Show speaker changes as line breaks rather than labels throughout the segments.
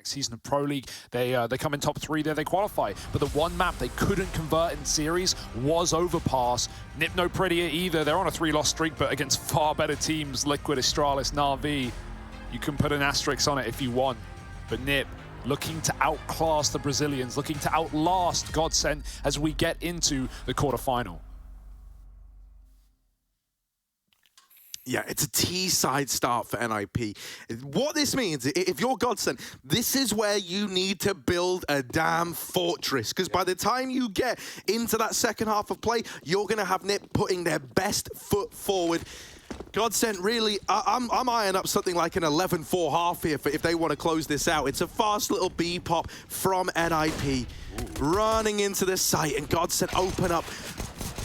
next season of Pro League. They come in top 3 there, they qualify. But the one map they couldn't convert in series was Overpass. NiP no prettier either. They're on a 3-loss streak, but against far better teams, Liquid, Astralis, Na'Vi. You can put an asterisk on it if you want. But NiP looking to outclass the Brazilians, looking to outlast GODSENT as we get into the quarterfinal.
Yeah, it's a T-side start for NiP. What this means, if you're GODSENT, this is where you need to build a damn fortress. Because by the time you get into that second half of play, you're going to have NiP putting their best foot forward. GODSENT really, I'm eyeing up something like an 11-4 half here if they want to close this out. It's a fast little B-pop from NiP. Running into the site, and GODSENT open up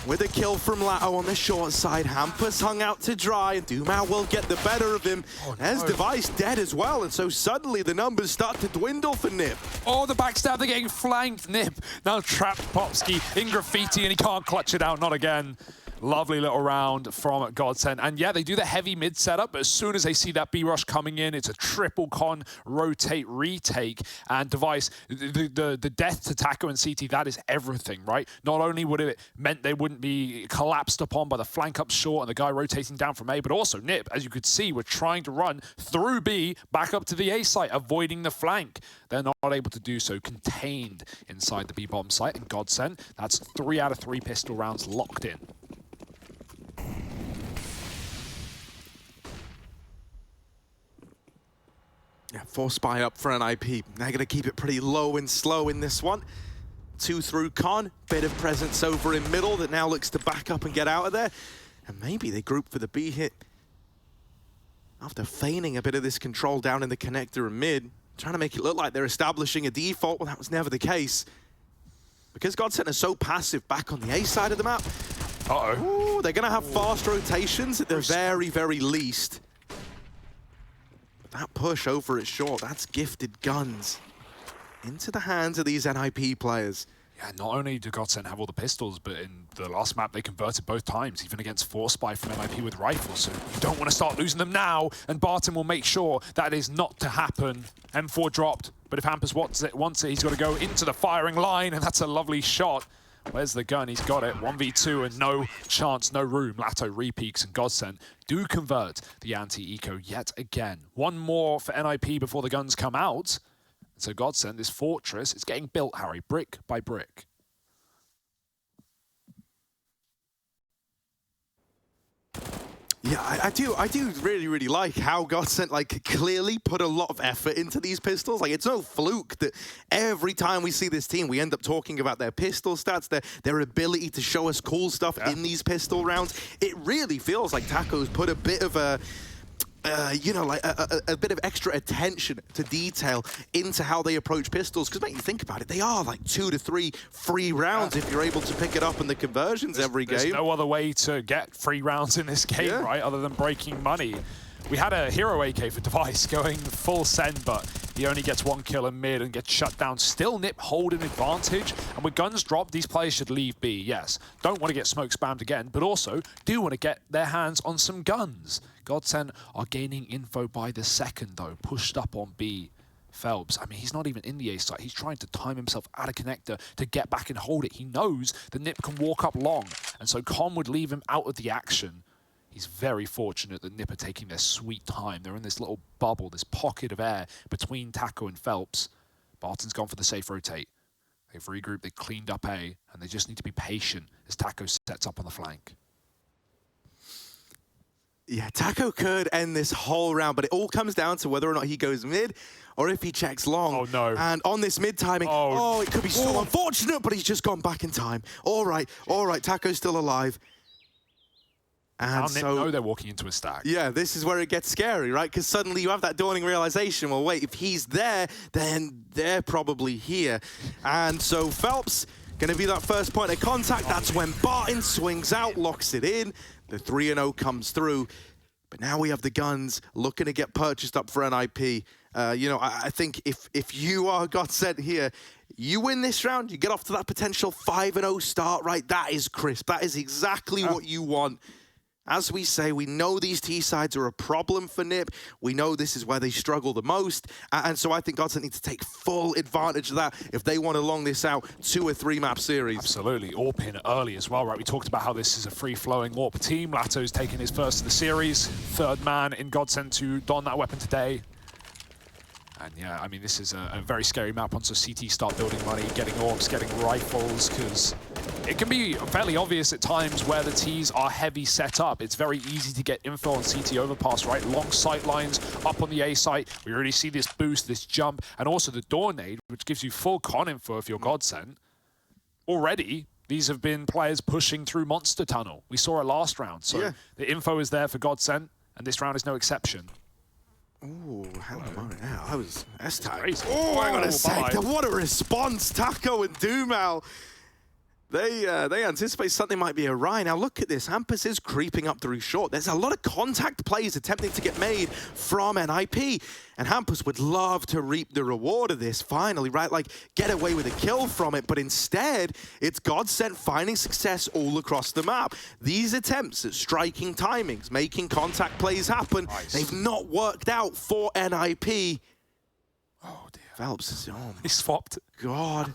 with a kill from latto on the short side. Hampus hung out to dry, and Dumao will get the better of him. Oh, no. There's Device dead as well, and so suddenly the numbers start to dwindle for NiP.
Oh, the backstab, they're getting flanked. NiP now trapped Plopski in graffiti, and he can't clutch it out, not again. Lovely little round from GODSENT. And yeah, they do the heavy mid setup, but as soon as they see that B-rush coming in, it's a triple con, rotate, retake. And Device, the death to Taco and CT, that is everything, right? Not only would it meant they wouldn't be collapsed upon by the flank up short and the guy rotating down from A, but also NiP, as you could see, were trying to run through B, back up to the A site, avoiding the flank. They're not able to do so, contained inside the B-bomb site. And GODSENT, that's 3 out of 3 pistol rounds locked in.
Yeah, 4 spy up for NiP. They're going to keep it pretty low and slow in this one. 2 through con, bit of presence over in middle that now looks to back up and get out of there. And maybe they group for the B hit. After feigning a bit of this control down in the connector and mid, trying to make it look like they're establishing a default, well, that was never the case. Because GODSENT are so passive back on the A side of the map, ooh, they're going to have fast rotations at the very, very least. That push over at short, that's gifted guns into the hands of these NiP players.
Yeah, not only do GODSENT have all the pistols, but in the last map they converted both times, even against 4 spy from NiP with rifles. So you don't want to start losing them now, and Barton will make sure that is not to happen. M4 dropped, but if Hampus wants it, he's got to go into the firing line, and that's a lovely shot. Where's the gun? He's got it. 1v2 and no chance, no room. Latto repeaks and GODSENT do convert the anti-eco yet again. One more for NiP before the guns come out. So GODSENT, this fortress, is getting built, Harry, brick by brick.
Yeah, I do really like how GODSENT like clearly put a lot of effort into these pistols. Like, it's no fluke that every time we see this team, we end up talking about their pistol stats, their ability to show us cool stuff in these pistol rounds. It really feels like Taco's put a bit of a you know, like a bit of extra attention to detail into how they approach pistols. Because, mate, you think about it, they are like 2 to 3 free rounds if you're able to pick it up in the conversions every game.
There's no other way to get free rounds in this game, right, other than breaking money. We had a hero AK for Device going full send, but he only gets 1 kill in mid and gets shut down. Still NiP holding advantage, and with guns dropped, these players should leave B, yes. Don't want to get smoke spammed again, but also do want to get their hands on some guns. GODSENT are gaining info by the second, though, pushed up on B. Phelps, I mean, he's not even in the A site. He's trying to time himself out of connector to get back and hold it. He knows that NiP can walk up long, and so Con would leave him out of the action. He's very fortunate that NiP are taking their sweet time. They're in this little bubble, this pocket of air between Taco and Phelps. Barton's gone for the safe rotate. They've regrouped, they cleaned up A, and they just need to be patient as Taco sets up on the flank.
Yeah, Taco could end this whole round, but it all comes down to whether or not he goes mid or if he checks long.
Oh, no.
And on this mid timing, it could be so unfortunate, but he's just gone back in time. All right, Taco's still alive. And
so know they're walking into a stack.
Yeah, this is where it gets scary, right? Because suddenly you have that dawning realization, well, wait, if he's there, then they're probably here. And so Phelps going to be that first point of contact. That's when Barton swings out, locks it in. The 3-0 comes through. But now we have the guns looking to get purchased up for NiP. You know, I think if you are GODSENT here, you win this round, you get off to that potential 5-0 start, right? That is crisp. That is exactly what you want. as we say, we know these T-sides are a problem for NiP. We know this is where they struggle the most. And so I think GODSENT need to take full advantage of that if they want to long this out to a 3-map series.
Absolutely. AWP in early as well, right? We talked about how this is a free-flowing AWP team. latto's taking his first of the series. Third man in GODSENT to don that weapon today. And yeah, I mean, this is a very scary map once a CT start building money, getting AWPs, getting rifles, because it can be fairly obvious at times where the Ts are heavy set up. It's very easy to get info on CT overpass, right? Long sight lines up on the A site. We already see this boost, this jump, and also the door nade, which gives you full con info if you're GODSENT. Already, these have been players pushing through Monster Tunnel. We saw it last round, so the info is there for GODSENT, and this round is no exception.
Ooh, hell on. Yeah, I was S-Type.
Oh,
hang on a sec. What a response. Taco and Dumal. They anticipate something might be awry. Now look at this. hampus is creeping up through short. There's a lot of contact plays attempting to get made from NiP. And hampus would love to reap the reward of this finally, right? Like, get away with a kill from it. But instead, it's GODSENT finding success all across the map. These attempts at striking timings, making contact plays happen, they've not worked out for NiP.
Oh, dear.
Phelps is on.
He swapped.
God.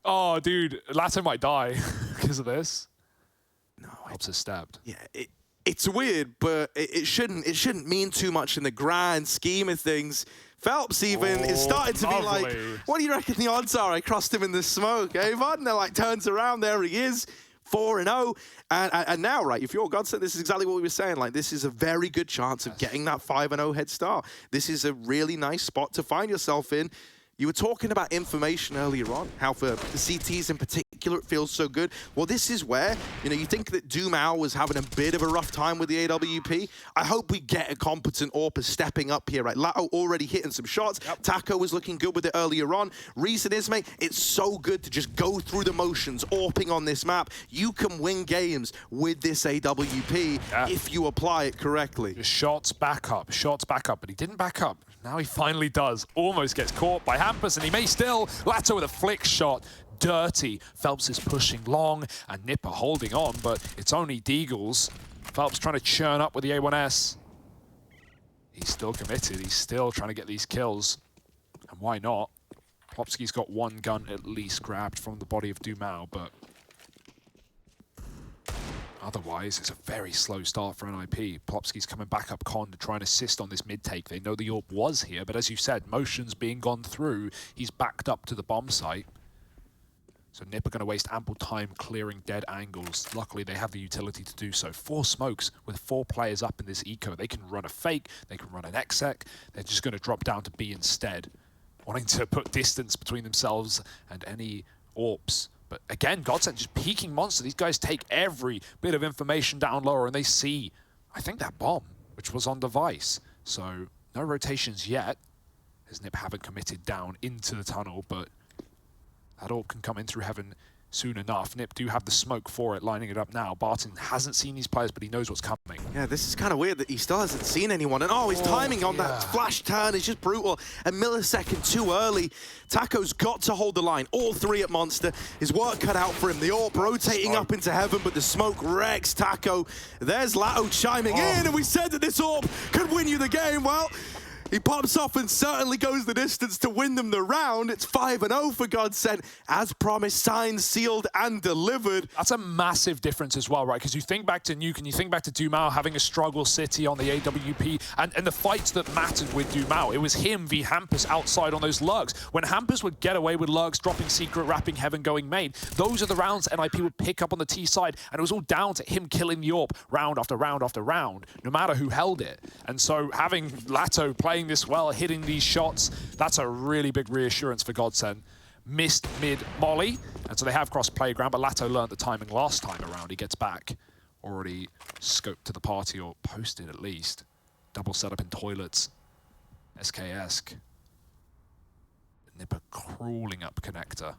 Oh, dude, latto might die because of this.
No,
Phelps is stabbed.
Yeah, it's weird, but it shouldn't mean too much in the grand scheme of things. Phelps even is starting to be like, what do you reckon the odds are? I crossed him in the smoke, eh, bud? And they're like, turns around, there he is, 4-0. And now, right, if you're GODSENT, this is exactly what we were saying. Like, this is a very good chance of getting that 5-0 head start. This is a really nice spot to find yourself in. You were talking about information earlier on, how for the CTs in particular it feels so good. Well, this is where, you know, you think that Dumal was having a bit of a rough time with the AWP. I hope we get a competent AWPer stepping up here, right? latto already hitting some shots. Taco was looking good with it earlier on. Reason is, mate, it's so good to just go through the motions, AWPing on this map. You can win games with this AWP if you apply it correctly.
Just shots back up, but he didn't back up. Now he finally does. Almost gets caught by hampus, and he may still. latto with a flick shot. Dirty. Phelps is pushing long, and NiP are holding on, but it's only Deagles. Phelps trying to churn up with the A1S. He's still committed. He's still trying to get these kills. And why not? Plopski's got one gun at least grabbed from the body of Dumal, but otherwise, it's a very slow start for NiP. Plopski's coming back up con to try and assist on this mid-take. They know the AWP was here, but as you said, motions being gone through, he's backed up to the bomb site. So NiP are going to waste ample time clearing dead angles. Luckily, they have the utility to do so. 4 smokes with 4 players up in this eco. They can run a fake, they can run an exec. They're just going to drop down to B instead, wanting to put distance between themselves and any AWPs. But again, GODSENT just peeking monster. These guys take every bit of information down lower and they see, I think, that bomb, which was on device. So no rotations yet, as NiP haven't committed down into the tunnel, but that all can come in through heaven soon enough. NiP do have the smoke for it, lining it up now. Barton hasn't seen these players, but he knows what's coming.
Yeah, this is kind of weird that he still hasn't seen anyone. And his timing on that flash turn is just brutal. A millisecond too early. Taco's got to hold the line. All 3 at Monster. His work cut out for him. The AWP rotating up into heaven, but the smoke wrecks Taco. There's latto chiming in, and we said that this AWP could win you the game. Well, he pops off and certainly goes the distance to win them the round. It's 5-0 for GODSENT. As promised, signed, sealed, and delivered.
That's a massive difference as well, right? Because you think back to Nuke and you think back to Dumal having a struggle city on the AWP and the fights that mattered with Dumal. It was him v hampus outside on those lurks. When hampus would get away with lurks, dropping secret, wrapping heaven, going main, those are the rounds NiP would pick up on the T side, and it was all down to him killing the AWP round after round after round, no matter who held it. And so having latto playing this well, hitting these shots, that's a really big reassurance for GODSENT. Missed mid-molly, and so they have crossed playground, but latto learned the timing last time around. He gets back, already scoped to the party, or posted at least. Double setup in toilets. SK-esque. NiP are crawling up connector.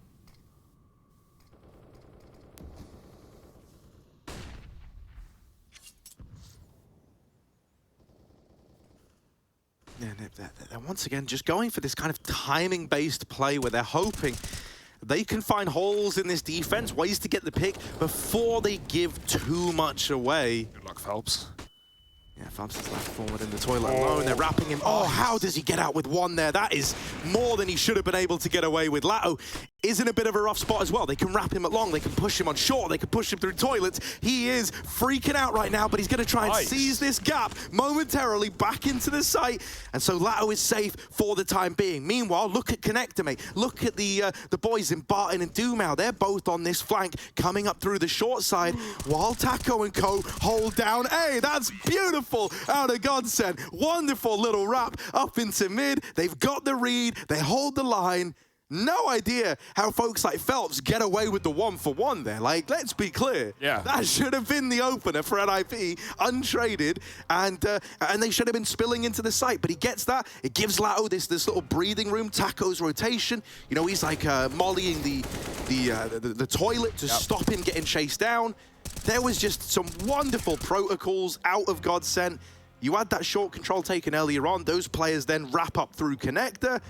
Yeah, they're once again just going for this kind of timing-based play where they're hoping they can find holes in this defense, ways to get the pick before they give too much away.
Good luck, Phelps.
Yeah, Phelps is left forward in the toilet alone. They're wrapping him. Oh, how does he get out with one there? That is more than he should have been able to get away with. latto is in a bit of a rough spot as well. They can wrap him at long. They can push him on short. They can push him through toilets. He is freaking out right now, but he's going to try and seize this gap momentarily back into the site. And so latto is safe for the time being. Meanwhile, look at Connector, mate. Look at the boys in Barton and Dumau. They're both on this flank coming up through the short side while Taco and co hold down A. That's beautiful out of GODSENT. Wonderful little wrap up into mid. They've got the read. They hold the line. No idea how folks like Phelps get away with the 1-for-1 there. Like, let's be clear.
Yeah.
That should have been the opener for NiP, untraded, and they should have been spilling into the site. But he gets that. It gives latto this little breathing room. Taco's rotation. You know, he's like mollying the toilet to stop him getting chased down. There was just some wonderful protocols out of GODSENT. You had that short control taken earlier on. Those players then wrap up through Connector.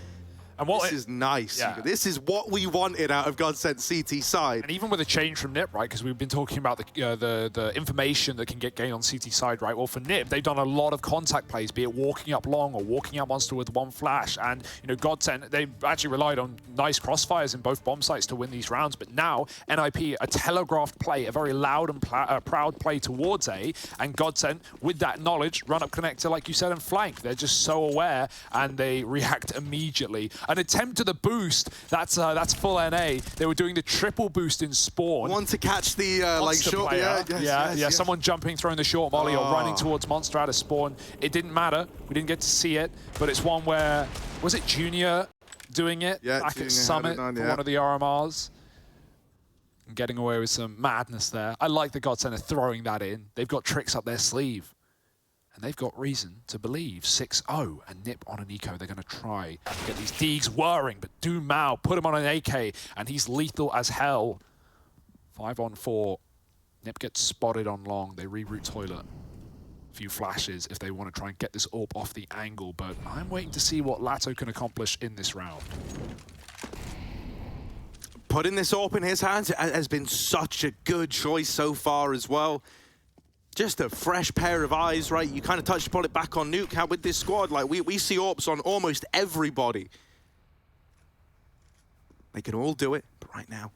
And this is nice. Yeah. This is what we wanted out of GODSENT CT side.
And even with a change from NiP, right? Because we've been talking about the information that can get gained on CT side, right? Well, for NiP, they've done a lot of contact plays, be it walking up long or walking up monster with one flash. And, you know, GODSENT, they actually relied on nice crossfires in both bomb sites to win these rounds. But now, NiP, a telegraphed play, a very loud and proud play towards A. And GODSENT, with that knowledge, run up connector, like you said, and flank. They're just so aware, and they react immediately. An attempt to the boost, that's full NA. They were doing the triple boost in spawn.
One to catch the like short, yes.
Someone jumping, throwing the short molly or running towards monster out of spawn. It didn't matter. We didn't get to see it, but it's one where, was it Junior doing it back at Summit for one of the RMRs? And getting away with some madness there. I like the GODSENT throwing that in. They've got tricks up their sleeve. And they've got reason to believe 6-0 and NiP on an eco. They're going to try get these Deegs whirring, but Dumau put him on an AK, and he's lethal as hell. 5-on-4. NiP gets spotted on long. They reroute toilet. A few flashes if they want to try and get this AWP off the angle, but I'm waiting to see what latto can accomplish in this round.
Putting this AWP in his hands has been such a good choice so far as well. Just a fresh pair of eyes, right? You kind of touched upon it back on Nuke, how with this squad, like we see AWPs on almost everybody. They can all do it, but right now,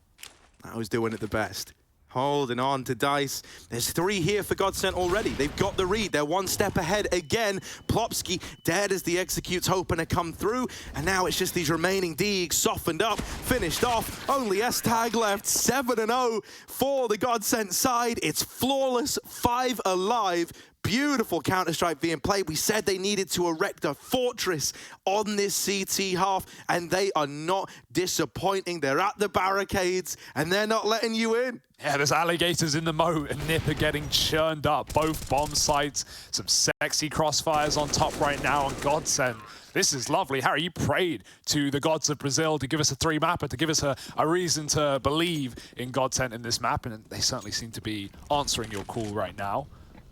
latto's doing it the best. Holding on to Dice. There's 3 here for GODSENT already. They've got the read. They're one step ahead again. Plopski dead as the executes, hoping to come through. And now it's just these remaining Deegs softened up, finished off. Only S-Tag left. 7-0 for the GODSENT side. It's flawless, 5 alive. Beautiful Counter-Strike being played. We said they needed to erect a fortress on this CT half, and they are not disappointing. They're at the barricades, and they're not letting you in.
Yeah, there's alligators in the moat, and NiP are getting churned up. Both bomb sites, some sexy crossfires on top right now on GODSENT. This is lovely. Harry, you prayed to the gods of Brazil to give us a 3-mapper, to give us a reason to believe in GODSENT in this map, and they certainly seem to be answering your call right now.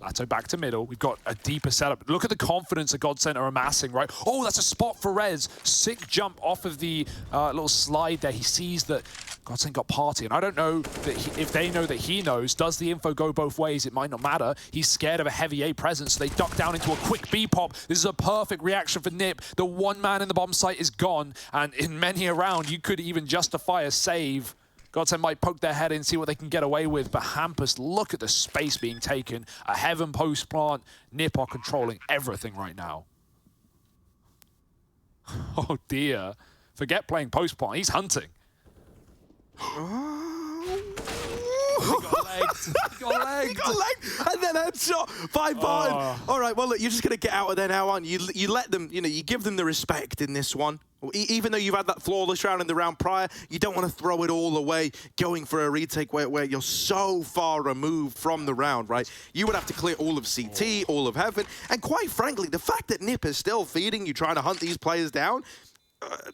latto back to middle. We've got a deeper setup. Look at the confidence that GODSENT are amassing, right? Oh, that's a spot for Rez. Sick jump off of the little slide there. He sees that GODSENT got party. And I don't know that if they know that he knows. Does the info go both ways? It might not matter. He's scared of a heavy A presence, so they duck down into a quick B pop. This is a perfect reaction for NiP. The one man in the bomb site is gone. And in many a round, you could even justify a save. GODSENT might poke their head in, see what they can get away with, but hampus, look at the space being taken. A heaven post plant. NiP are controlling everything right now. Oh dear. Forget playing post plant, he's hunting. He got legged. He got legged.
He got legged. And then headshot by Barton. All right, well, look, you're just going to get out of there now, aren't you? You let them, you know, you give them the respect in this one. Even though you've had that flawless round in the round prior, you don't want to throw it all away going for a retake where you're so far removed from the round, right? You would have to clear all of CT, all of heaven. And quite frankly, the fact that NiP is still feeding you, trying to hunt these players down,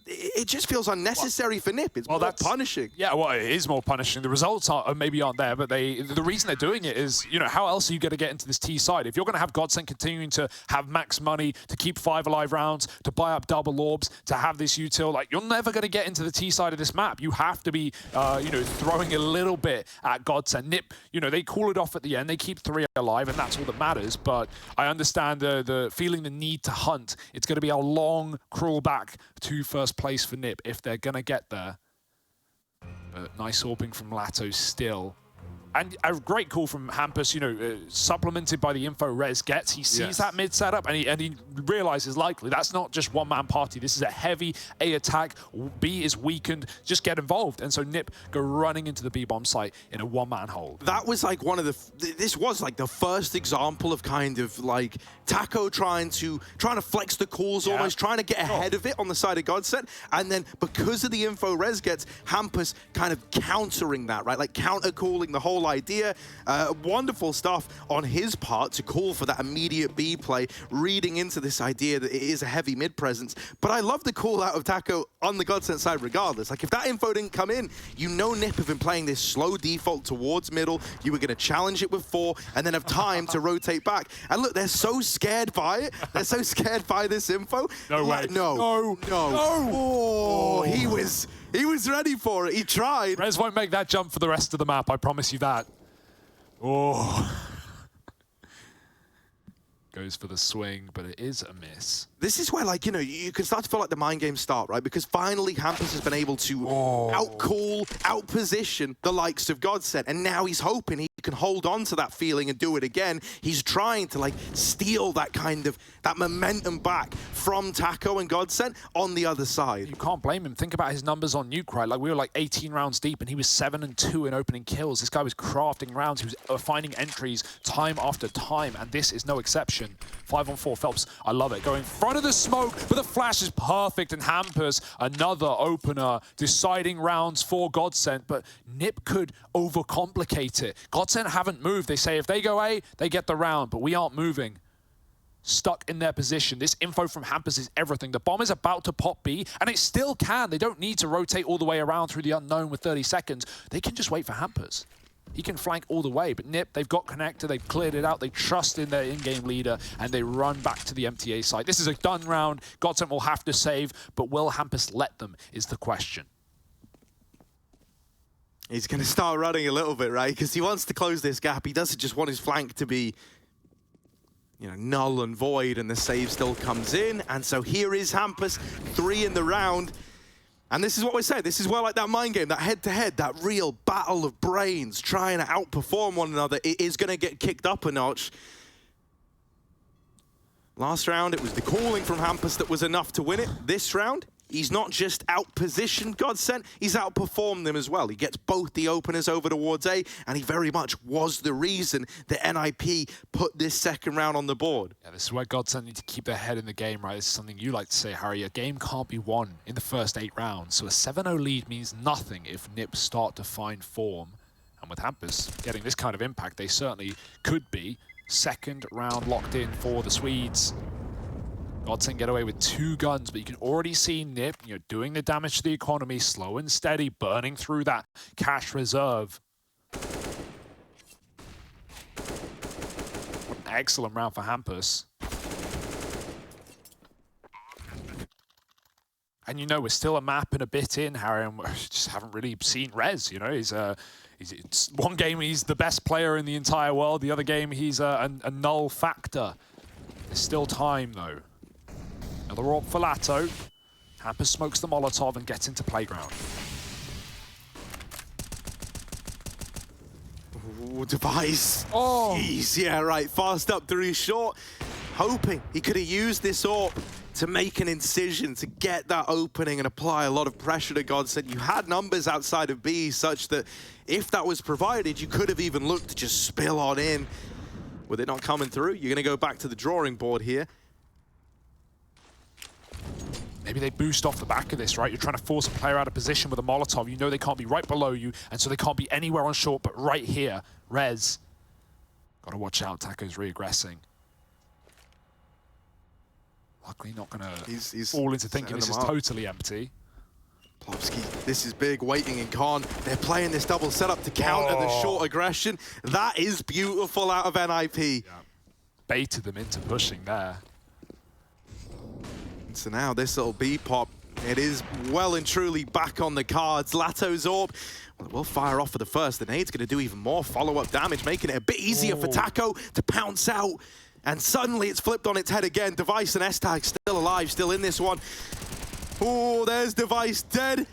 it just feels unnecessary for NiP. It's more punishing.
Yeah, well, it is more punishing. The results maybe aren't there, but the reason they're doing it is, you know, how else are you going to get into this T side? If you're going to have GODSENT continuing to have max money, to keep 5 alive rounds, to buy up double orbs, to have this util, like, you're never going to get into the T side of this map. You have to be, you know, throwing a little bit at GODSENT. NiP, you know, they call it off at the end. They keep 3 alive, and that's all that matters. But I understand the feeling the need to hunt. It's going to be a long crawl back to first place for NiP if they're going to get there. But nice orbing from latto still. And a great call from hampus, you know, supplemented by the info Rez gets. He sees that mid setup and he realizes likely that's not just one-man party. This is a heavy A attack. B is weakened. Just get involved. And so NiP go running into the B-bomb site in a one-man hold.
That was like one of the... This was like the first example of kind of like Taco trying to flex the calls, almost trying to get ahead of it on the side of GODSENT. And then because of the info Rez gets, hampus kind of countering that, right? Like counter-calling the whole idea. Wonderful stuff on his part to call for that immediate B play, reading into this idea that it is a heavy mid presence. But I love the call out of Taco on the GODSENT side regardless. Like, if that info didn't come in, you know NiP have been playing this slow default towards middle. You were going to challenge it with 4 and then have time to rotate back. And look, they're so scared by it. They're so scared by this info.
No way.
No. Oh, he was ready for it. He tried.
Rez won't make that jump for the rest of the map. I promise you that. Oh. Goes for the swing, but it is a miss.
This is where, like, you know, you can start to feel like the mind games start, right? Because finally hampus has been able to outcall, outposition the likes of GODSENT. And now he's hoping he can hold on to that feeling and do it again. He's trying to, like, steal that kind of, that momentum back from Taco and GODSENT on the other side.
You can't blame him. Think about his numbers on Nuke, right? Like, we were like 18 rounds deep and he was 7 and 2 in opening kills. This guy was crafting rounds. He was finding entries time after time, and this is no exception. 5 on 4 Phelps. I love it. Going in front of the smoke, but the flash is perfect, and hampus, another opener, deciding rounds for GODSENT, but NiP could overcomplicate it. GODSENT haven't moved. They say if they go A, they get the round, but we aren't moving. Stuck in their position. This info from hampus is everything. The bomb is about to pop B, and it still can. They don't need to rotate all the way around through the unknown with 30 seconds. They can just wait for hampus. He can flank all the way, but NiP, they've got connector, they've cleared it out, they trust in their in-game leader, and they run back to the MTA site. This is a done round. GODSENT will have to save, but will hampus let them, is the question.
He's going to start running a little bit, right? Because he wants to close this gap. He doesn't just want his flank to be, you know, null and void, and the save still comes in. And so here is hampus, 3 in the round. And this is what we say. This is where, like, that mind game, that head-to-head, that real battle of brains trying to outperform one another, it is going to get kicked up a notch. Last round, it was the calling from hampus that was enough to win it. This round, he's not just outpositioned GODSENT, he's outperformed them as well. He gets both the openers over towards A, and he very much was the reason that NiP put this second round on the board.
Yeah, this is where GODSENT need to keep their head in the game, right? This is something you like to say, Harry. A game can't be won in the first 8 rounds, so a 7-0 lead means nothing if NiP start to find form. And with hampus getting this kind of impact, they certainly could be. Second round locked in for the Swedes. GODSENT get away with 2 guns, but you can already see NiP, you know, doing the damage to the economy, slow and steady, burning through that cash reserve. What an excellent round for hampus. And you know, we're still a map and a bit in, Harry, and we just haven't really seen Rez. You know, it's one game he's the best player in the entire world, the other game he's a null factor. There's still time, though. Another orb for latto. hampus smokes the Molotov and gets into playground.
Ooh, device.
Oh.
Jeez, yeah, right. Fast up 3 short. Hoping he could have used this orb to make an incision, to get that opening and apply a lot of pressure to GODSENT. You had numbers outside of B such that if that was provided, you could have even looked to just spill on in. With it not coming through, you're going to go back to the drawing board here.
Maybe they boost off the back of this, right? You're trying to force a player out of position with a Molotov. You know they can't be right below you, and so they can't be anywhere on short, but right here. Rez. Got to watch out, Taco's re-aggressing. Luckily not going to
He's
fall into thinking this is totally empty.
Plopski, this is big, waiting in con. They're playing this double setup to counter the short aggression. That is beautiful out of NiP.
Yeah. Baited them into pushing there.
And so now this little B pop, it is well and truly back on the cards. Latto's Orb, well, it will fire off for the first. The nade's going to do even more follow-up damage, making it a bit easier for Taco to pounce out. And suddenly it's flipped on its head again. Device and S-Tag still alive, still in this one. Oh, there's Device dead.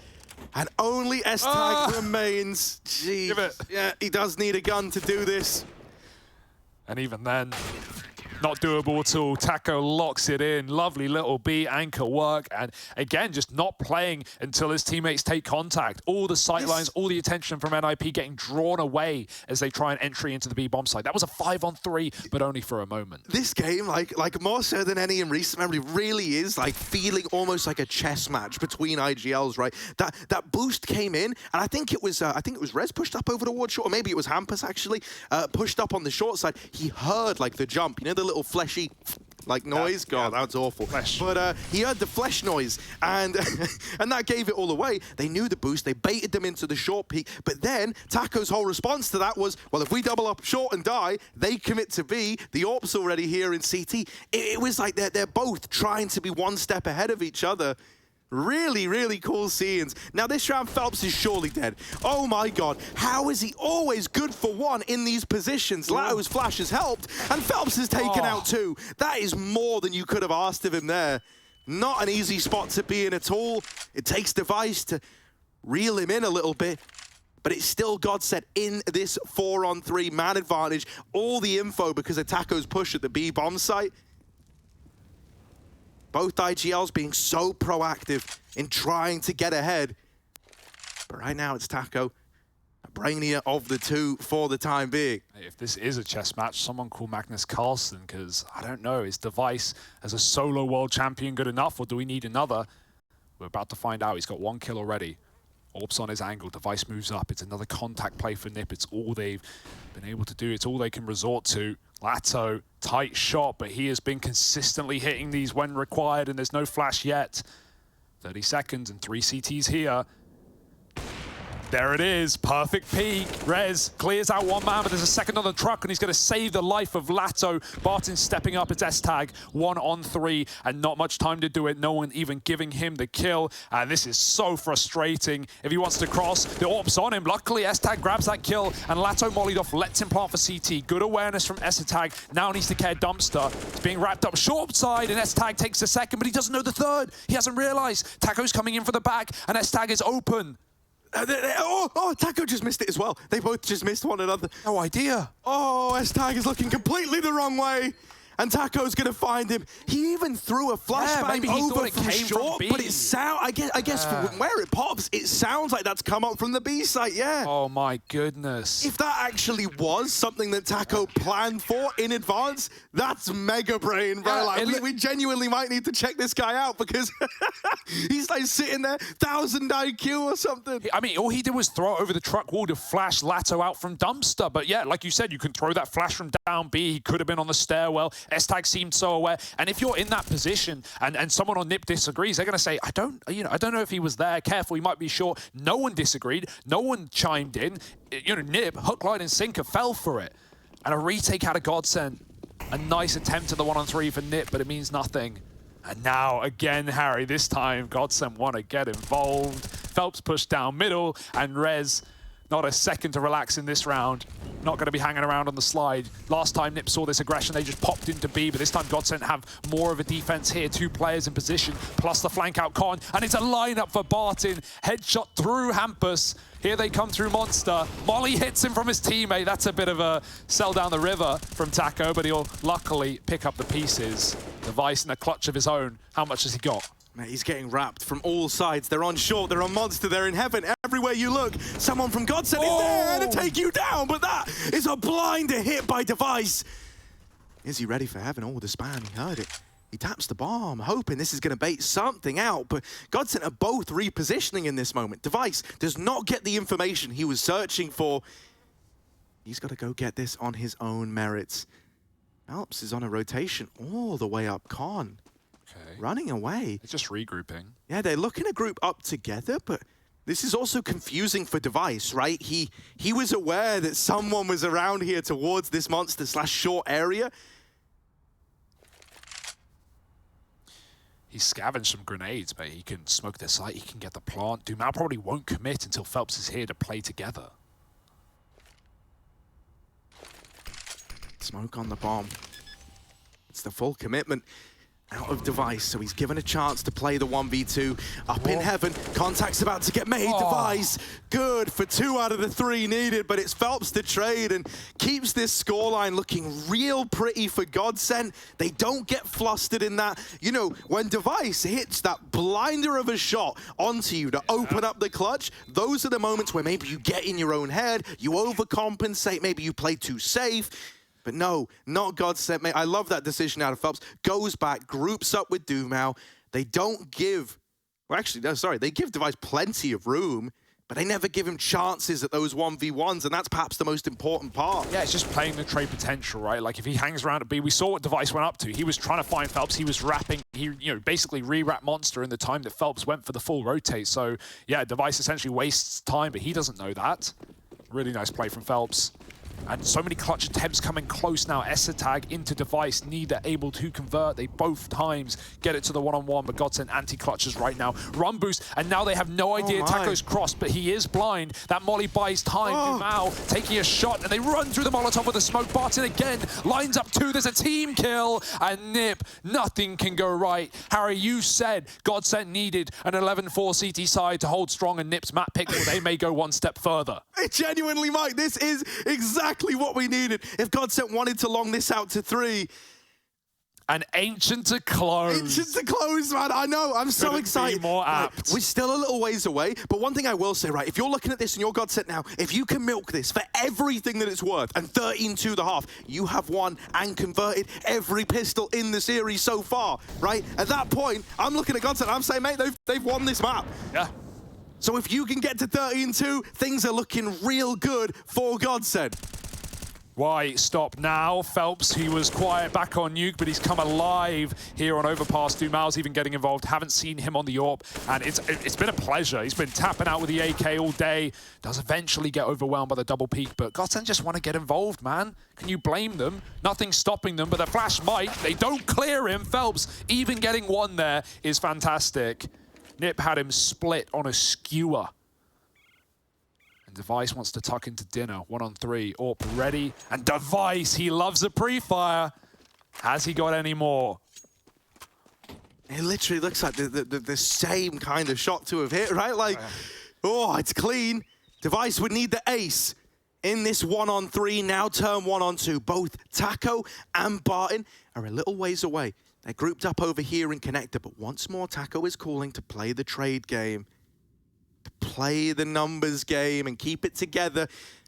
And only S-Tag remains. Jeez.
Give it.
Yeah, he does need a gun to do this.
And even then, not doable at all. Taco locks it in. Lovely little B anchor work. And again, just not playing until his teammates take contact. All the sightlines, all the attention from NiP getting drawn away as they try an entry into the B bomb site. That was a 5-on-3, but only for a moment.
This game, like more so than any in recent memory, really is like feeling almost like a chess match between IGLs, right? That boost came in, and I think it was Rez pushed up over towards short, or maybe it was Hampus actually, pushed up on the short side. He heard like the jump, you know, the little fleshy like noise. God, that's awful.
Flesh.
But he heard the flesh noise, and and that gave it all away. They knew the boost. They baited them into the short peak. But then Taco's whole response to that was, well, if we double up short and die, they commit to B. The AWP's already here in CT. It was like they're both trying to be one step ahead of each other. Really, really cool scenes. Now this round, Phelps is surely dead. Oh my God, how is he always good for one in these positions? Latto's flash has helped, and Phelps is taken out too. That is more than you could have asked of him there. Not an easy spot to be in at all. It takes Device to reel him in a little bit, but it's still GODSENT in this 4-on-3 man advantage. All the info because of Taco's push at the B bomb site. Both IGLs being so proactive in trying to get ahead. But right now it's Taco, a brainier of the two for the time being.
If this is a chess match, someone call Magnus Carlsen, because I don't know, is Device as a solo world champion good enough, or do we need another? We're about to find out. He's got 1 kill already. Orbs on his angle, Device moves up. It's another contact play for NiP. It's all they've been able to do. It's all they can resort to. Latto, tight shot, but he has been consistently hitting these when required, and there's no flash yet. 30 seconds and 3 CTs here. There it is, perfect peek. Rez clears out one man, but there's a second on the truck, and he's going to save the life of Latto. Barton stepping up, it's S-Tag, 1-on-3, and not much time to do it. No one even giving him the kill, and this is so frustrating. If he wants to cross, the AWP's on him. Luckily, S-Tag grabs that kill, and Latto mollied off, lets him plant for CT. Good awareness from S-Tag. Now needs to care dumpster. It's being wrapped up short side, and S-Tag takes the second, but he doesn't know the third. He hasn't realized. Taco's coming in for the back, and S-Tag is open.
Taco just missed it as well. They both just missed one another.
No idea.
Oh, S-Tag is looking completely the wrong way. And Taco's gonna find him. He even threw a flashbang over from short, but it sound I guess from where it pops, it sounds like that's come up from the B site, yeah.
Oh my goodness.
If that actually was something that Taco planned for in advance, that's mega brain, bro. Like we genuinely might need to check this guy out, because he's like sitting there, 1000 IQ or something.
I mean, all he did was throw it over the truck wall to flash Latto out from dumpster. But yeah, like you said, you can throw that flash from down B. He could have been on the stairwell. S-Tag seemed so aware, and if you're in that position and someone on NiP disagrees, they're going to say, I don't know if he was there. Careful, he might be short. No one disagreed. No one chimed in. You know, NiP, hook, line, and sinker fell for it, and a retake out of GODSENT. A nice attempt at the 1-on-3 for NiP, but it means nothing. And now again, Harry. This time, GODSENT want to get involved. Phelps pushed down middle, and Rez. Not a second to relax in this round. Not going to be hanging around on the slide. Last time NiP saw this aggression, they just popped into B, but this time GODSENT have more of a defense here. 2 players in position, plus the flank out con, and it's a lineup for Barton. Headshot through Hampus. Here they come through Monster. Molly hits him from his teammate. That's a bit of a sell down the river from Taco, but he'll luckily pick up the pieces. Device in a clutch of his own. How much has he got?
Mate, he's getting wrapped from all sides. They're on short, they're on Monster, they're in heaven. Everywhere you look, someone from GODSENT is there to take you down, but that is a blinder hit by Device. Is he ready for heaven? Oh, the span, he heard it. He taps the bomb, hoping this is going to bait something out, but GODSENT are both repositioning in this moment. Device does not get the information he was searching for. He's got to go get this on his own merits. Alps is on a rotation all the way up con.
Okay.
Running away.
They're just regrouping.
Yeah, they're looking to group up together, but this is also confusing for Device, right? He was aware that someone was around here towards this monster/short area.
He scavenged some grenades, but he can smoke their site, he can get the plant. Dumao probably won't commit until Phelps is here to play together.
Smoke on the bomb. It's the full commitment out of Device, so he's given a chance to play the 1v2 up in heaven. Contact's about to get made. Device good for 2 out of the 3 needed, but it's Phelps to trade and keeps this scoreline looking real pretty for GODSENT. They don't get flustered in that. You know, when Device hits that blinder of a shot onto you to open up the clutch, those are the moments where maybe you get in your own head, you overcompensate, maybe you play too safe. But no, not GODSENT, mate. I love that decision out of Phelps. Goes back, groups up with Dumao. They don't give, well, actually, no, sorry. They give Device plenty of room, but they never give him chances at those 1v1s, and that's perhaps the most important part.
Yeah, it's just playing the trade potential, right? Like, if he hangs around at B, we saw what Device went up to. He was trying to find Phelps. He was wrapping. He, you know, basically re-wrapped Monster in the time that Phelps went for the full rotate. So, yeah, Device essentially wastes time, but he doesn't know that. Really nice play from Phelps. And so many clutch attempts coming close now. Essa tag into Device, neither able to convert. They both times get it to the one-on-one, but GODSENT anti-clutches right now. Run boost, and now they have no idea Taco's crossed, but he is blind. That molly buys time. Dumao taking a shot, and they run through the Molotov with a smoke. Barton again lines up 2. There's a team kill, and NiP, nothing can go right. Harry, you said GODSENT needed an 11-4 CT side to hold strong, and NiP's map pick, well, they may go one step further.
It genuinely might. This is exactly what we needed. If GODSENT wanted to long this out to 3.
An ancient to close.
Ancient to close, man. I know. I'm so excited.
Be more apt.
Right, we're still a little ways away, but one thing I will say, right, if you're looking at this and you're GODSENT now, if you can milk this for everything that it's worth and 13-2 the half, you have won and converted every pistol in the series so far, right? At that point, I'm looking at GODSENT, I'm saying, mate, they've won this map.
Yeah.
So if you can get to 13-2, things are looking real good for GODSENT.
Why stop now? Phelps, he was quiet back on Nuke, but he's come alive here on Overpass. Dumao's even getting involved. Haven't seen him on the AWP, and it's been a pleasure. He's been tapping out with the AK all day. Does eventually get overwhelmed by the double peak, but GODSENT just want to get involved, man. Can you blame them? Nothing's stopping them, but the flash might. They don't clear him. Phelps, even getting one there is fantastic. NiP had him split on a skewer. Device wants to tuck into dinner. 1-on-3. AWP ready. And Device, he loves a pre-fire. Has he got any more?
It literally looks like the same kind of shot to have hit, right? Like, oh, it's clean. Device would need the ace in this 1-on-3, now turn 1-on-2. Both Taco and Barton are a little ways away. They're grouped up over here in Connector, but once more Taco is calling to play the trade game. Play the numbers game and keep it together.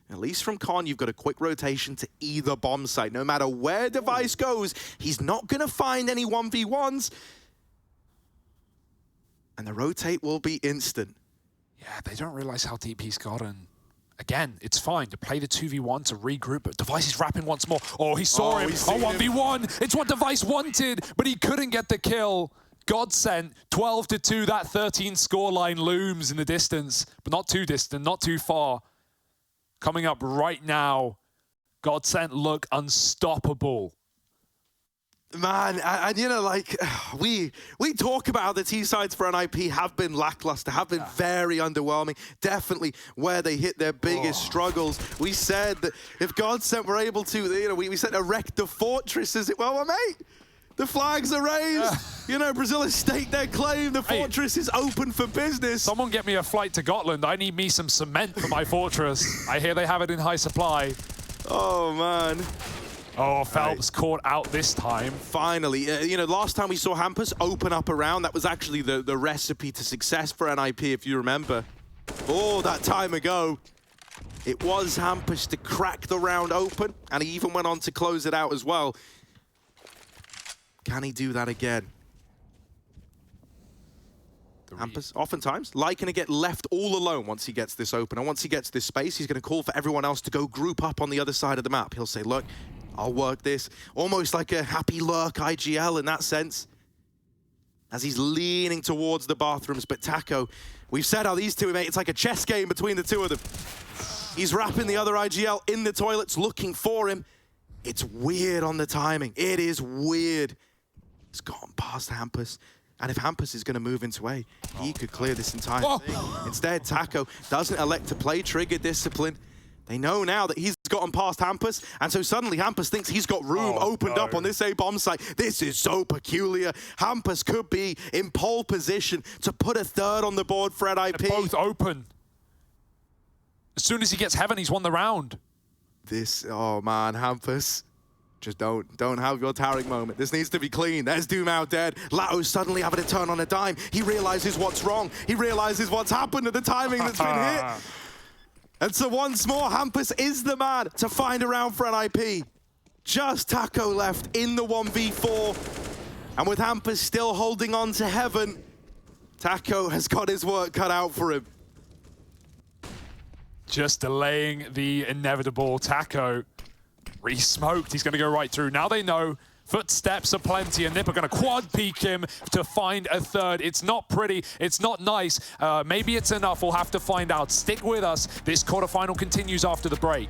At least from Con, you've got a quick rotation to either bomb site. No matter where Device goes, he's not going to find any 1v1s. And the rotate will be instant.
Yeah, they don't realize how deep he's gotten. Again, it's fine to play the 2v1 to regroup, but Device is wrapping once more. Oh, he saw him. Oh, 1v1. It's what Device wanted, but he couldn't get the kill. GODSENT, 12-2, that 13 scoreline looms in the distance, but not too distant, not too far. Coming up right now, GODSENT look unstoppable.
Man, and you know, like, we talk about how the T-sides for NiP have been lackluster, have been very underwhelming. Definitely where they hit their biggest struggles. We said that if GODSENT were able to, you know, we said erect the fortresses. Well, mate, the flags are raised. You know, Brazil has staked their claim. The fortress is open for business.
Someone get me a flight to Gotland. I need me some cement for my fortress. I hear they have it in high supply.
Oh, man.
Oh, Phelps caught out this time.
Finally. You know, last time we saw hampus open up around, that was actually the recipe to success for NiP, if you remember. Oh, that time ago. It was hampus to crack the round open, and he even went on to close it out as well. Can he do that again? hampus, oftentimes, liking to get left all alone once he gets this open. And once he gets this space, he's going to call for everyone else to go group up on the other side of the map. He'll say, look, I'll work this. Almost like a happy lurk IGL in that sense. as he's leaning towards the bathrooms. But Taco, we've said how these two, mate, it's like a chess game between the two of them. He's wrapping the other IGL in the toilets, looking for him. It's weird on the timing. It is weird. He's gone past hampus. And if hampus is going to move into A, he could clear this entire thing. Instead, Taco doesn't elect to play trigger discipline. They know now that he's gotten past hampus, and so suddenly hampus thinks he's got room opened up on this A bomb site. This is so peculiar. hampus could be in pole position to put a third on the board for NiP.
They're both open. As soon as he gets heaven, he's won the round.
This, oh man, hampus. Just don't have your towering moment. This needs to be clean. There's Doom out dead. latto's suddenly having to turn on a dime. He realizes what's wrong. He realizes what's happened to the timing that's been hit. And so once more, hampus is the man to find a round for NiP. Just Taco left in the 1v4. And with hampus still holding on to heaven, Taco has got his work cut out for him.
Just delaying the inevitable. Taco re-smoked. He's going to go right through. Now they know footsteps are plenty, and NiP are going to quad peek him to find a third. It's not pretty. It's not nice. Maybe it's enough. We'll have to find out. Stick with us. This quarterfinal continues after the break.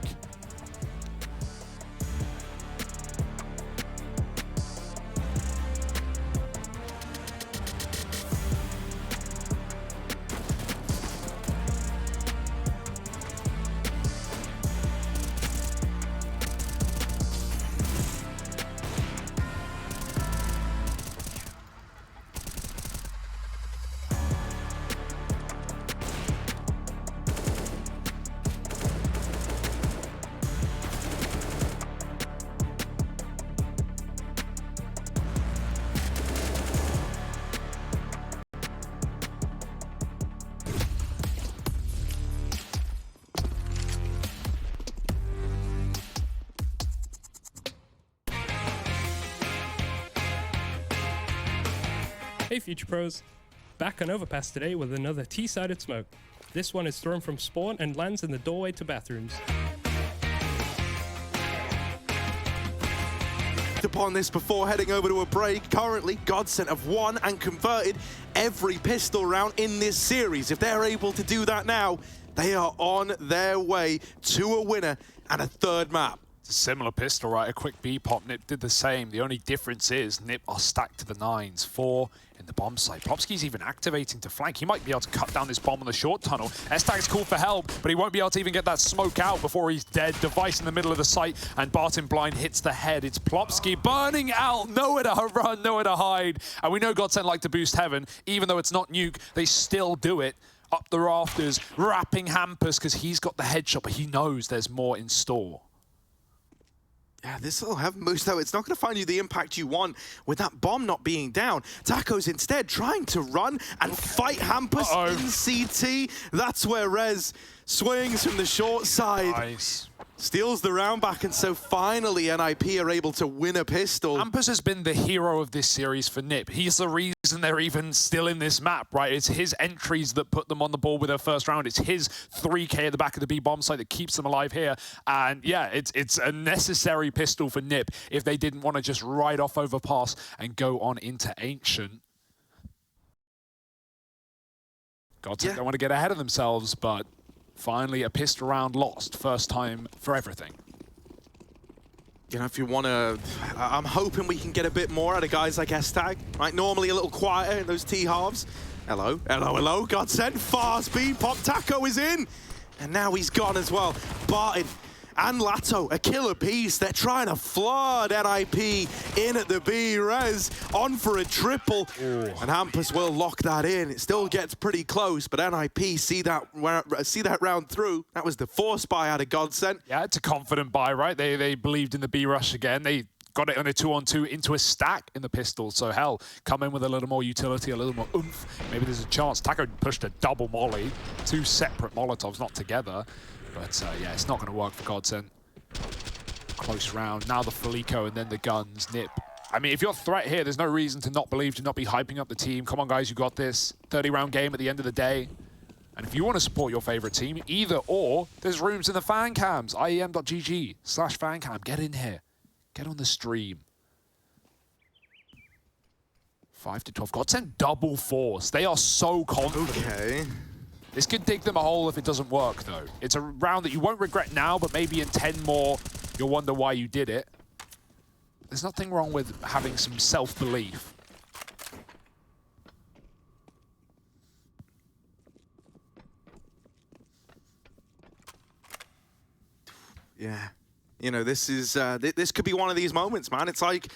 Hey Future Pros, back on Overpass today with another T-sided smoke. This one is thrown from spawn and lands in the doorway to bathrooms.
Upon this before heading over to a break, currently GODSENT have won and converted every pistol round in this series. If they're able to do that now, they are on their way to a winner and a third map.
It's a similar pistol, right? A quick B pop. NiP did the same. The only difference is NiP are stacked to the 9s. 4 in the bomb site. Plopski's even activating to flank. He might be able to cut down this bomb on the short tunnel. S-Tag's called for help, but he won't be able to even get that smoke out before he's dead. Device in the middle of the site, and Barton blind hits the head. It's Plopski burning out. Nowhere to run, nowhere to hide. And we know GODSENT like to boost heaven. Even though it's not nuke, they still do it. Up the rafters, wrapping hampus because he's got the headshot, but he knows there's more in store.
Yeah, this will have boost, though. It's not going to find you the impact you want with that bomb not being down. Taco's instead trying to run and fight hampus in CT. That's where Rez swings from the short side.
Nice.
Steals the round back, and so finally NiP are able to win a pistol.
hampus has been the hero of this series for NiP. He's the reason they're even still in this map, right? It's his entries that put them on the board with their first round. It's his 3K at the back of the B bomb site that keeps them alive here. And yeah, it's a necessary pistol for NiP if they didn't want to just ride off Overpass and go on into Ancient. GODSENT don't want to get ahead of themselves, but finally a pistol round lost. First time for everything.
You know, if you want to, I'm hoping we can get a bit more out of guys like S-Tag, right? Normally a little quieter in those T-halves. Hello, hello, hello, GODSENT, fast speed, pop Taco is in. And now he's gone as well. Barton and latto, a killer piece. They're trying to flood NiP in at the B. Rez on for a triple. Ooh. And hampus will lock that in. It still gets pretty close, but NiP see that round through. That was the force buy out of GODSENT.
Yeah, it's a confident buy, right? They believed in the B rush again. They got it on a 2-on-2 into a stack in the pistol. So hell, come in with a little more utility, a little more oomph. Maybe there's a chance. Taco pushed a double molly, 2 separate Molotovs, not together. But yeah, it's not going to work for GODSENT. Close round. Now the Felico and then the guns. NiP. I mean, if you're a threat here, there's no reason to not believe, to not be hyping up the team. Come on, guys, you got this. 30-round game at the end of the day. And if you want to support your favorite team, either or, there's rooms in the fan cams. IEM.gg/fancam. Get in here. Get on the stream. 5 to 12. GODSENT double force. They are so confident.
Okay.
This could dig them a hole if it doesn't work, though. It's a round that you won't regret now, but maybe in 10 more, you'll wonder why you did it. There's nothing wrong with having some self-belief.
Yeah. You know, this is this could be one of these moments, man. It's like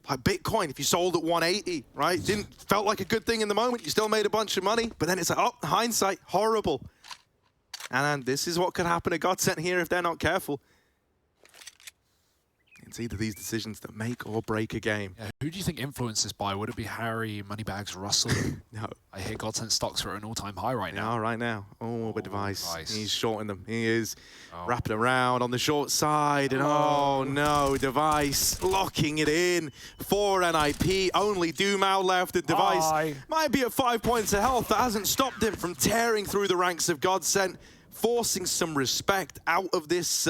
Bitcoin. If you sold at 180, right? Felt like a good thing in the moment. You still made a bunch of money, but then it's like, oh, hindsight, horrible. And this is what could happen to GODSENT here if they're not careful. It's either these decisions that make or break a game.
Yeah, who do you think influenced this by? Would it be Harry, Moneybags, Russell?
No.
I hear GODSENT stocks are at an all-time high right now.
Right now. Oh, with Device.
Nice.
He's shorting them. He is wrapping around on the short side. And oh no, Device locking it in for NiP. Only Dumao left. The Device might be at 5 points of health. That hasn't stopped him from tearing through the ranks of GODSENT, forcing some respect out of this,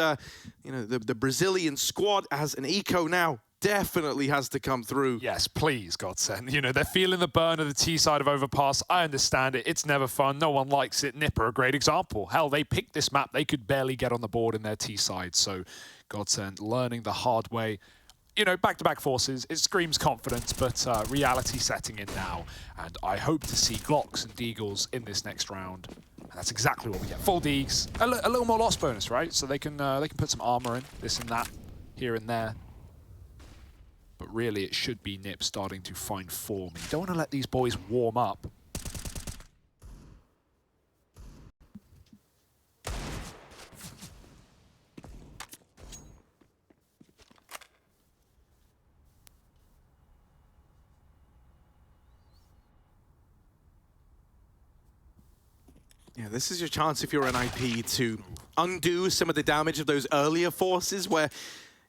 you know, the Brazilian squad as an eco now definitely has to come through.
Yes, please, GODSENT. You know, they're feeling the burn of the T side of Overpass. I understand it. It's never fun. No one likes it. NiP are a great example. Hell, they picked this map. They could barely get on the board in their T side. So GODSENT learning the hard way. You know, back-to-back forces, it screams confidence, but reality setting in now. And I hope to see Glocks and Deagles in this next round. And that's exactly what we get. Full Deags, a little more loss bonus, right? So they can put some armor in, this and that, here and there. But really, it should be NiP starting to find form. You don't want to let these boys warm up.
Yeah, this is your chance if you're an NiP to undo some of the damage of those earlier forces where,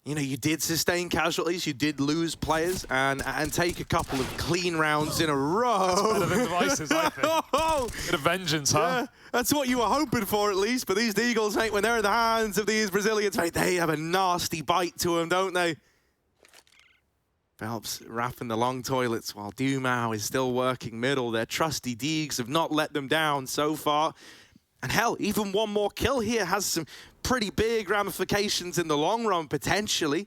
you know, you did sustain casualties, you did lose players, and take a couple of clean rounds in a row.
That's better than Devices, I think. Bit of vengeance, huh?
Yeah, that's what you were hoping for, at least. But these Deagles, mate, when they're in the hands of these Brazilians, mate, they have a nasty bite to them, don't they? Phelps wrapping the long toilets while Dumao is still working middle. Their trusty Deags have not let them down so far. And hell, even one more kill here has some pretty big ramifications in the long run, potentially.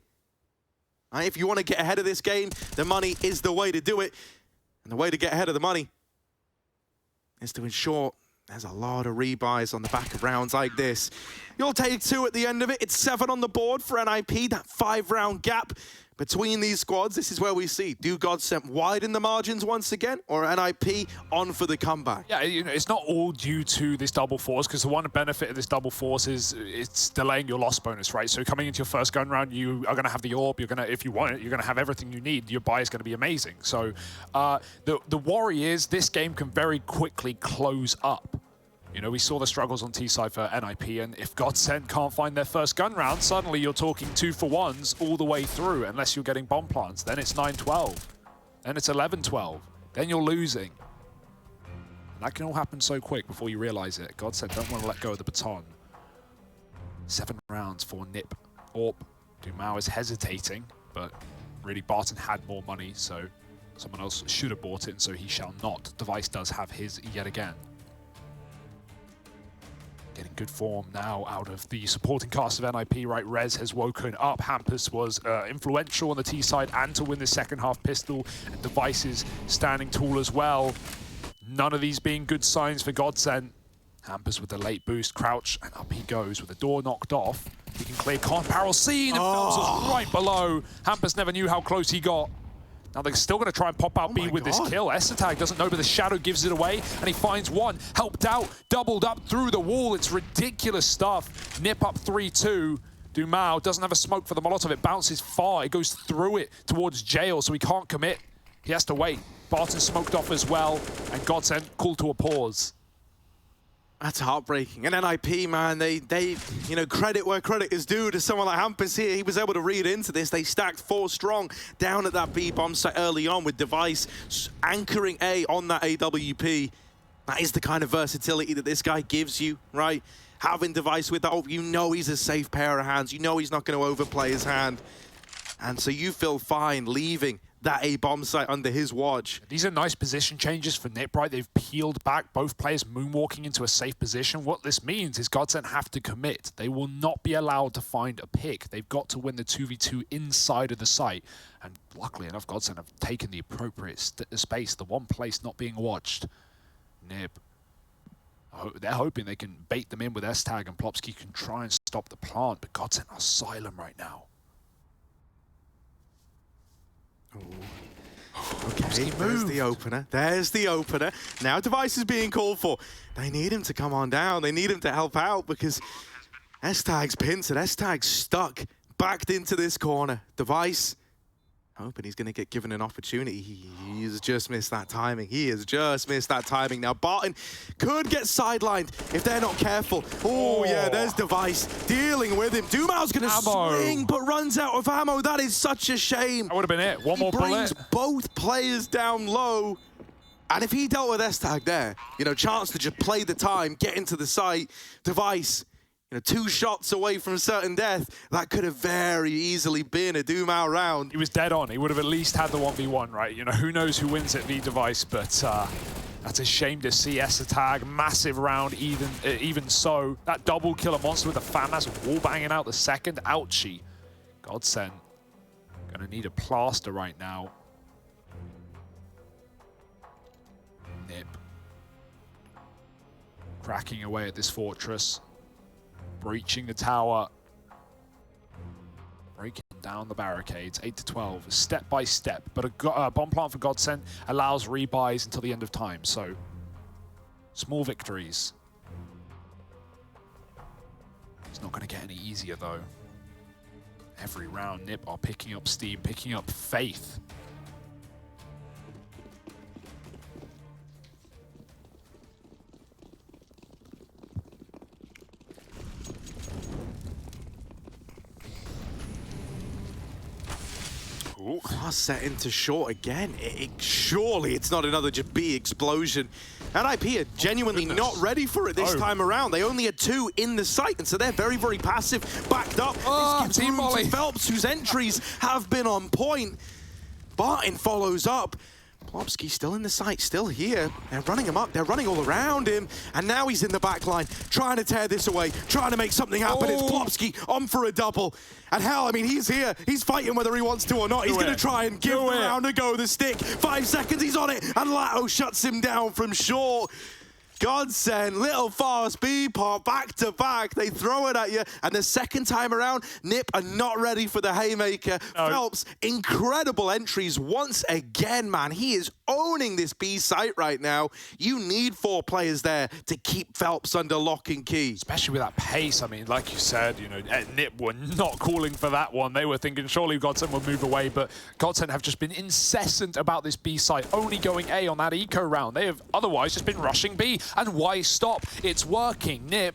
Right, if you want to get ahead of this game, the money is the way to do it. And the way to get ahead of the money is to ensure there's a lot of rebuys on the back of rounds like this. You'll take 2 at the end of it. It's 7 on the board for NiP, that 5-round gap between these squads. This is where we see, do GODSENT widen the margins once again, or NiP on for the comeback?
Yeah, you know, it's not all due to this double force, because the one benefit of this double force is it's delaying your loss bonus, right? So coming into your first gun round, you are going to have the orb. You're going to, if you want it, you're going to have everything you need. Your buy is going to be amazing. So the worry is this game can very quickly close up. You know, we saw the struggles on T-side for NiP, and if GODSENT can't find their first gun round, suddenly you're talking 2-for-1s all the way through, unless you're getting bomb plants. Then it's 9-12. Then it's 11-12. Then you're losing. And that can all happen so quick before you realize it. GODSENT don't want to let go of the baton. 7 rounds for NiP. Orp. Dumao is hesitating, but really Barton had more money, so someone else should have bought it, and so he shall not. Device does have his yet again. Getting good form now out of the supporting cast of NiP, right? Rez has woken up. Hampus was influential on the T side and to win the second half pistol. And Devices standing tall as well. None of these being good signs for GODSENT. Hampus with the late boost, crouch, and up he goes with the door knocked off. He can clear con barrel seen, and Phelps was right below. Hampus never knew how close he got. Now they're still going to try and pop out B with this kill. Esatag doesn't know, but the shadow gives it away, and he finds one. Helped out, doubled up through the wall. It's ridiculous stuff. NiP up 3-2. Dumao doesn't have a smoke for the Molotov. It bounces far. It goes through it towards jail, so he can't commit. He has to wait. Barton smoked off as well, and GODSENT called to a pause.
That's heartbreaking. And NiP, man, they you know, credit where credit is due to someone like Hampus here. He was able to read into this. They stacked 4 strong down at that B bomb site early on with Device anchoring A on that AWP. That is the kind of versatility that this guy gives you, right? Having Device with that, you know he's a safe pair of hands. You know he's not going to overplay his hand. And so you feel fine leaving that A bomb site under his watch.
These are nice position changes for NiP, right? They've peeled back, both players moonwalking into a safe position. What this means is GODSENT have to commit. They will not be allowed to find a pick. They've got to win the 2v2 inside of the site. And luckily enough, GODSENT have taken the appropriate space, the one place not being watched. NiP, they're hoping they can bait them in with S-Tag and Plopski can try and stop the plant, but GODSENT are silent right now.
Okay, there's the opener. There's the opener. Now Device is being called for. They need him to come on down. They need him to help out because S-Tag's pincered. S-Tag's stuck, backed into this corner. Device, hoping he's going to get given an opportunity. He's just missed that timing. He has just missed that timing. Now Barton could get sidelined if they're not careful. Oh yeah, there's Device dealing with him. Dumal's going to swing, but runs out of ammo. That is such a shame.
That would have been it. One more bullet.
He brings both players down low. And if he dealt with S-Tag there, you know, chance to just play the time, get into the site, Device, you know, 2 shots away from certain death, that could have very easily been a Dumal round.
He was dead on. He would have at least had the 1v1, right? You know, who knows who wins it v Device, but that's a shame to see S-Tag. Massive round, even so. That double kill, a monster with a FAMAS wall banging out the second. Ouchie. GODSENT gonna need a plaster right now. NiP cracking away at this fortress. Breaching the tower, breaking down the barricades, 8-12, step by step. But a bomb plant for GODSENT allows rebuys until the end of time, so small victories. It's not going to get any easier, though. Every round, NiP are picking up steam, picking up faith.
Fast set into short again. Surely it's not another B explosion. And NiP are genuinely not ready for it this time around. They only had 2 in the site, and so they're very, very passive, backed up. This gives room to Phelps, whose entries have been on point. Barton follows up. Plopski still in the site, still here. They're running him up, they're running all around him, and now he's in the back line, trying to tear this away, trying to make something happen. It's Plopski on for a double. And hell, I mean, he's here. He's fighting whether he wants to or not. He's going to try and give the round a go. The stick, 5 seconds, he's on it, and latto shuts him down from short. GODSENT, little fast B-pop, back to back. They throw it at you, and the second time around, NiP are not ready for the haymaker. Phelps, incredible entries once again, man. He is owning this B site right now. You need 4 players there to keep Phelps under lock and key.
Especially with that pace. I mean, like you said, you know, NiP were not calling for that one. They were thinking surely GODSENT would move away, but GODSENT have just been incessant about this B site, only going A on that eco round. They have otherwise just been rushing B. And why stop? It's working. NiP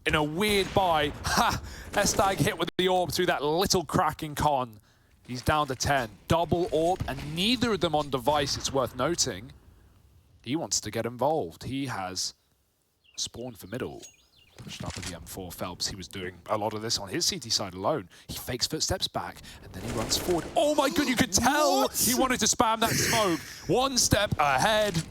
in a weird buy. Ha! S-Tag hit with the orb through that little crack in con. He's down to 10. Double orb, and neither of them on Device, it's worth noting. He wants to get involved. He has spawned for middle. Pushed up with the M4 Phelps. He was doing a lot of this on his CT side alone. He fakes footsteps back, and then he runs forward. Oh my god, you could tell he wanted to spam that smoke. 1 step ahead.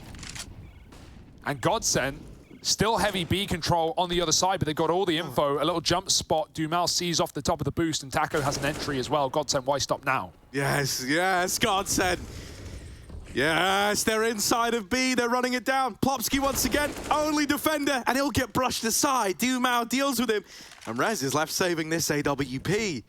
And GODSENT, still heavy B control on the other side, but they've got all the info. A little jump spot. Dumal sees off the top of the boost, and Taco has an entry as well. GODSENT, why stop now?
Yes, yes, GODSENT. Yes, they're inside of B. They're running it down. Plopski once again, only defender, and he'll get brushed aside. Dumal deals with him, and Rez is left saving this AWP.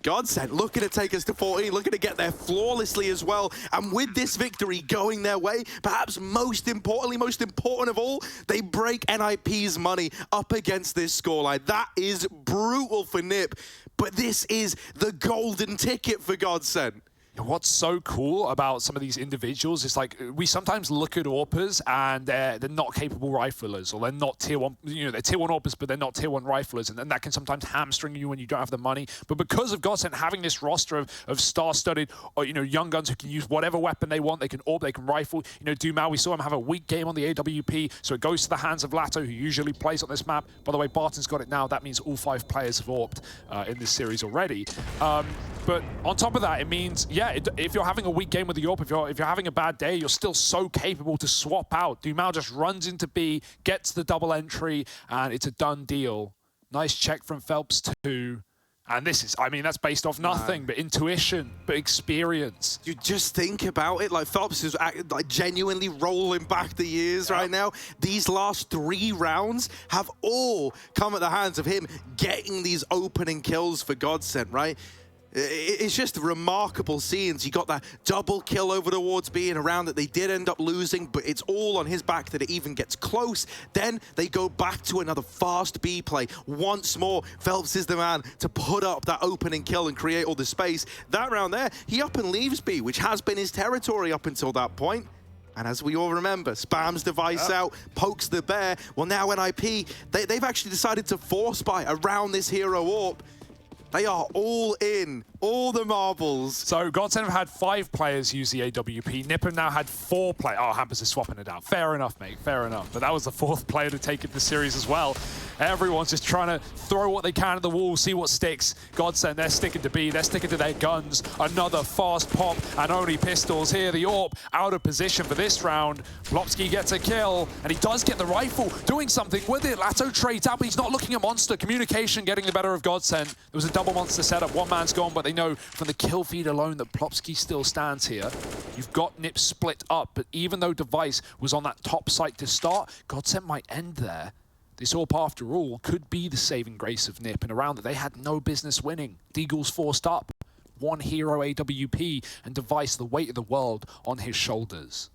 GODSENT looking to take us to 14, looking to get there flawlessly as well. And with this victory going their way, perhaps most importantly, most important of all, they break NiP's money up against this scoreline. That is brutal for NiP, but this is the golden ticket for GODSENT.
What's so cool about some of these individuals is like we sometimes look at AWPers and they're not capable riflers, or they're not tier 1, you know, they're tier 1 AWPers, but they're not tier 1 riflers, and that can sometimes hamstring you when you don't have the money. But because of GODSENT having this roster of star-studded, or you know, young guns who can use whatever weapon they want, they can AWP, they can rifle. You know, Dumal, we saw him have a weak game on the AWP, so it goes to the hands of latto, who usually plays on this map. By the way, Barton's got it now. That means all 5 players have AWPed in this series already. But on top of that, it means, yeah, yeah, if you're having a weak game with the AWP, if you're having a bad day, you're still so capable to swap out. Dumao just runs into B, gets the double entry, and it's a done deal. Nice check from Phelps too. And this is, I mean, that's based off nothing but intuition, but experience.
You just think about it, like Phelps is like genuinely rolling back the years right now. These last 3 rounds have all come at the hands of him getting these opening kills for GODSENT, right? It's just remarkable scenes. You got that double kill over towards B in a round that they did end up losing, but it's all on his back that it even gets close. Then they go back to another fast B play. Once more, Phelps is the man to put up that opening kill and create all the space. That round there, he up and leaves B, which has been his territory up until that point. And as we all remember, spams device out, pokes the bear. Well, now NiP, they've actually decided to force buy around this hero AWP. They are all in, all the marbles.
So GODSENT have had 5 players use the AWP. NiP have now had 4 players. Oh, hampus is swapping it out. Fair enough, mate, fair enough. But that was the 4th player to take it the series as well. Everyone's just trying to throw what they can at the wall, see what sticks. GODSENT, they're sticking to B, they're sticking to their guns. Another fast pop and only pistols here. The AWP out of position for this round. Plopski gets a kill, and he does get the rifle, doing something with it. Latto trades out, but he's not looking at Monster. Communication getting the better of GODSENT. There was a double Monster setup, one man's gone, but they know from the kill feed alone that Plopski still stands here. You've got NiP split up, but even though Device was on that top site to start, GODSENT might end there. This AWP, after all, could be the saving grace of NiP in a round that they had no business winning. Deagle's forced up, 1 hero AWP, and Device, the weight of the world on his shoulders.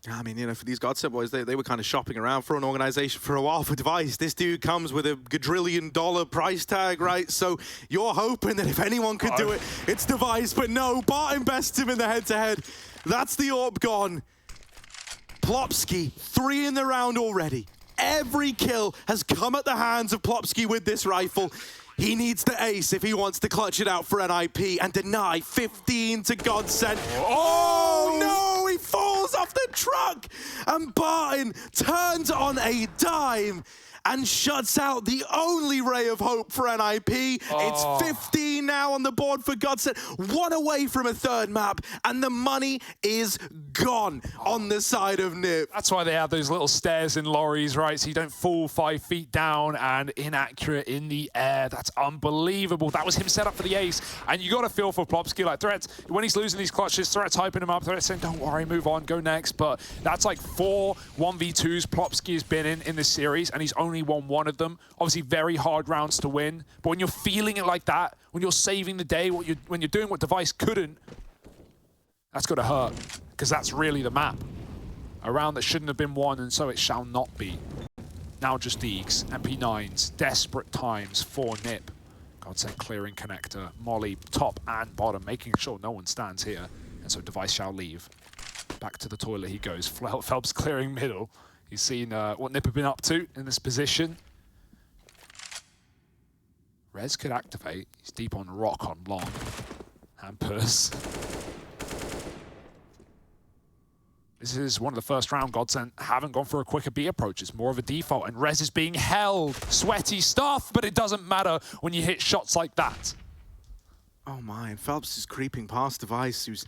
I mean, you know, for these GODSENT boys, they were kind of shopping around for an organization for a while for Device. This dude comes with a $1 price tag, right? So you're hoping that if anyone could do it, it's Device. But no, Barton bests him in the head-to-head. That's the AWP gone. Plopski, 3 in the round already. Every kill has come at the hands of Plopski with this rifle. He needs the ace if he wants to clutch it out for NiP and deny 15 to GODSENT. Oh no, he falls off the truck and Barton turns on a dime and shuts out the only ray of hope for NiP. It's 15 now on the board for GODSENT. 1 away from a 3rd map, and the money is gone on the side of NiP.
That's why they have those little stairs in lorries, right? So you don't fall 5 feet down and inaccurate in the air. That's unbelievable. That was him set up for the ace. And you got to feel for Plopski. Like, Threats, when he's losing these clutches, Threats hyping him up. Threats saying, don't worry, move on, go next. But that's like 4 1v2s Plopski has been in this series, and he's only won 1 of them. Obviously, very hard rounds to win. But when you're feeling it like that, when you're saving the day, when you're doing what Device couldn't, that's got to hurt. Because that's really the map. A round that shouldn't have been won, and so it shall not be. Now just Deags, MP9s, desperate times for NiP. GODSENT clearing connector, Molly top and bottom, making sure no one stands here. And so Device shall leave. Back to the toilet he goes. Phelps clearing middle. He's seen what NiP have been up to in this position. Rez could activate. He's deep on rock on long. Hampus. This is one of the first round GODSENT haven't gone for a quicker B approach. It's more of a default, and Rez is being held. Sweaty stuff, but it doesn't matter when you hit shots like that.
Oh my, and Phelps is creeping past Device, who's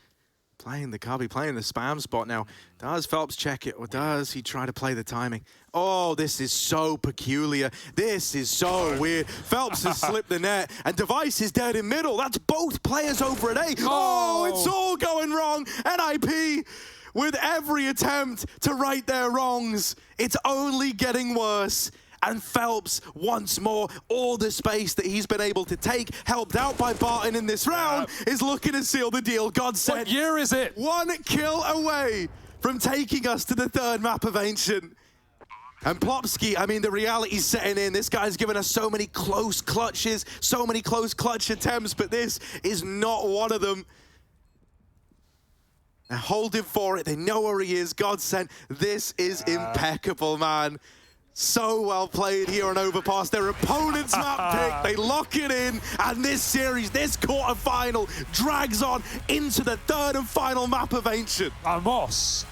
playing the cubby, playing the spam spot now. Does Phelps check it, or does he try to play the timing? Oh, this is so peculiar. This is so weird. Phelps has slipped the net, and Device is dead in middle. That's both players over at A. Oh, it's all going wrong. NiP, with every attempt to right their wrongs, it's only getting worse. And Phelps, once more, all the space that he's been able to take, helped out by Barton in this round, is looking to seal the deal. GODSENT.
What year is it?
1 kill away from taking us to the 3rd map of Ancient. And Plopski, I mean, the reality's setting in. This guy's given us so many close clutches, so many close clutch attempts, but this is not one of them. They're holding for it. They know where he is. GODSENT, this is impeccable, man. So well played here on Overpass. Their opponent's map pick, they lock it in, and this series, this quarterfinal, drags on into the 3rd and final map of Ancient.
Moss